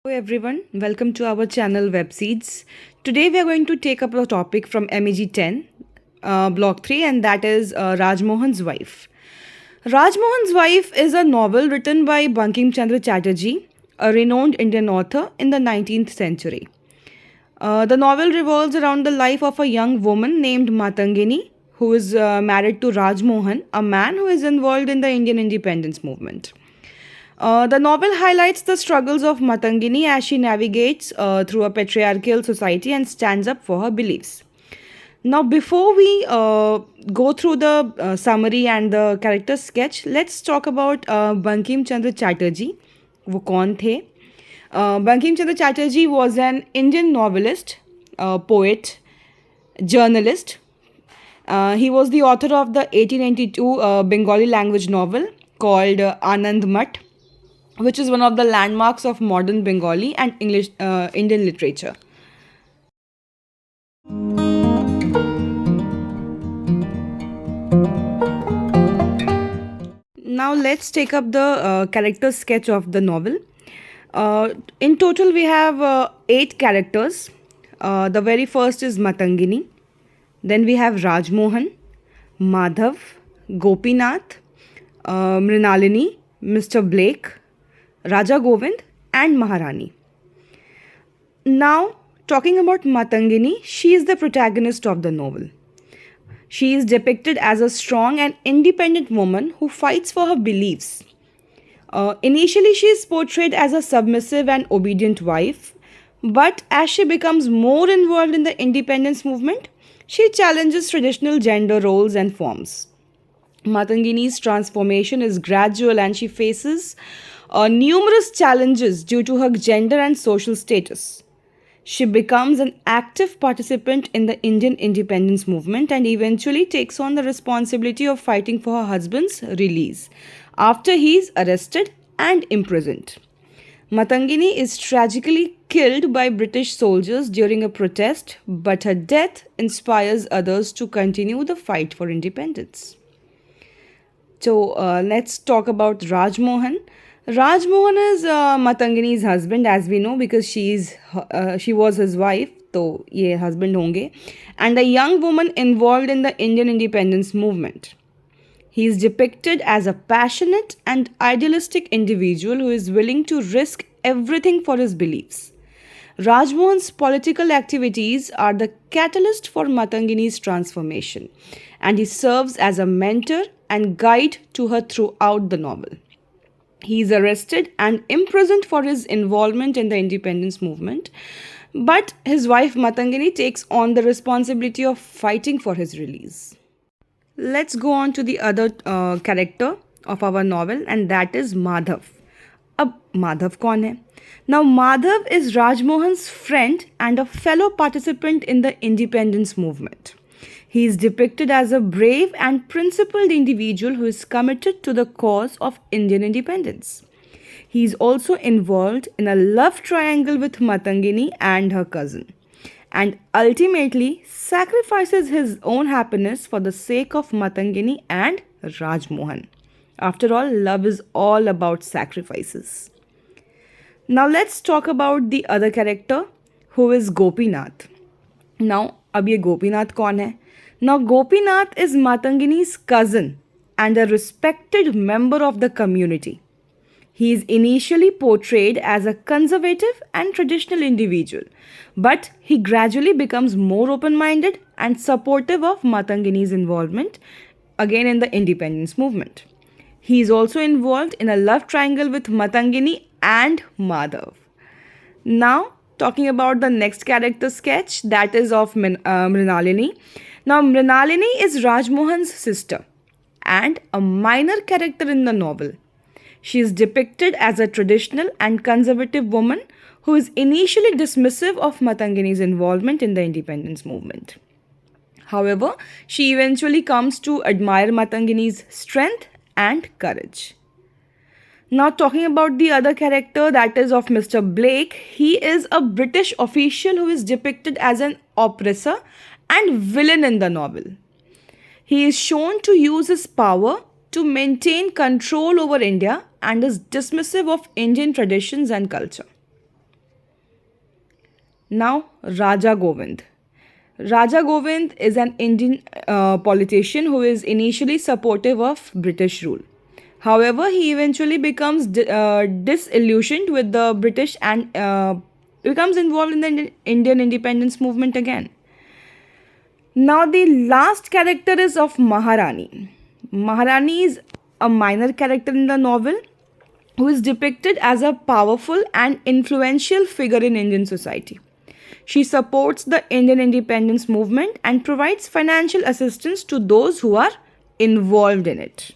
Hello everyone, welcome to our channel Webseeds. Today we are going to take up a topic from MEG 10, Block 3, and that is Rajmohan's Wife. Rajmohan's Wife is a novel written by Bankim Chandra Chatterjee, a renowned Indian author in the 19th century. The novel revolves around the life of a young woman named Matangini, who is married to Rajmohan, a man who is involved in the Indian independence movement. The novel highlights the struggles of Matangini as she navigates through a patriarchal society and stands up for her beliefs. Now, before we go through the summary and the character sketch, let's talk about Bankim Chandra Chatterjee. वो कौन थे? Bankim Chandra Chatterjee was an Indian novelist, poet, journalist. He was the author of the 1892 Bengali language novel called Anand Mat, which is one of the landmarks of modern Bengali and English Indian literature. Now let's take up the character sketch of the novel. In total, we have 8 characters. The very first is Matangini. Then we have Rajmohan, Madhav, Gopinath, Mrinalini, Mr. Blake, Raja Govind, and Maharani. Now, talking about Matangini, she is the protagonist of the novel. She is depicted as a strong and independent woman who fights for her beliefs. Initially, she is portrayed as a submissive and obedient wife, but as she becomes more involved in the independence movement, she challenges traditional gender roles and forms. Matangini's transformation is gradual and she faces numerous challenges due to her gender and social status. She becomes an active participant in the Indian independence movement and eventually takes on the responsibility of fighting for her husband's release after he is arrested and imprisoned. Matangini is tragically killed by British soldiers during a protest, but her death inspires others to continue the fight for independence. So let's talk about Rajmohan. Rajmohan is Matangini's husband, as we know, because she was his wife. तो ये husband होंगे, and a young woman involved in the Indian independence movement. He is depicted as a passionate and idealistic individual who is willing to risk everything for his beliefs. Rajmohan's political activities are the catalyst for Matangini's transformation, and he serves as a mentor and guide to her throughout the novel. He is arrested and imprisoned for his involvement in the independence movement, but his wife Matangini takes on the responsibility of fighting for his release. Let's go on to the other character of our novel, and that is Madhav. अब Madhav कौन है? Now Madhav is Rajmohan's friend and a fellow participant in the independence movement. He is depicted as a brave and principled individual who is committed to the cause of Indian independence. He is also involved in a love triangle with Matangini and her cousin, and ultimately sacrifices his own happiness for the sake of Matangini and Rajmohan. After all, love is all about sacrifices. Now let's talk about the other character, who is Gopinath. Now, अब ये गोपीनाथ कौन है? Now, Gopinath is Matangini's cousin and a respected member of the community. He is initially portrayed as a conservative and traditional individual, but he gradually becomes more open-minded and supportive of Matangini's involvement again in the independence movement. He is also involved in a love triangle with Matangini and Madhav. Now, talking about the next character sketch, that is of Mrinalini. Now, Mrinalini is Rajmohan's sister and a minor character in the novel. She is depicted as a traditional and conservative woman who is initially dismissive of Matangini's involvement in the independence movement. However, she eventually comes to admire Matangini's strength and courage. Now, talking about the other character, that is of Mr. Blake, he is a British official who is depicted as an oppressor and villain in the novel. He is shown to use his power to maintain control over India and is dismissive of Indian traditions and culture. Now, Raja Govind. Raja Govind is an Indian politician who is initially supportive of British rule. However, he eventually becomes disillusioned with the British and becomes involved in the Indian independence movement again. Now, the last character is of Maharani. Maharani is a minor character in the novel who is depicted as a powerful and influential figure in Indian society. She supports the Indian independence movement and provides financial assistance to those who are involved in it.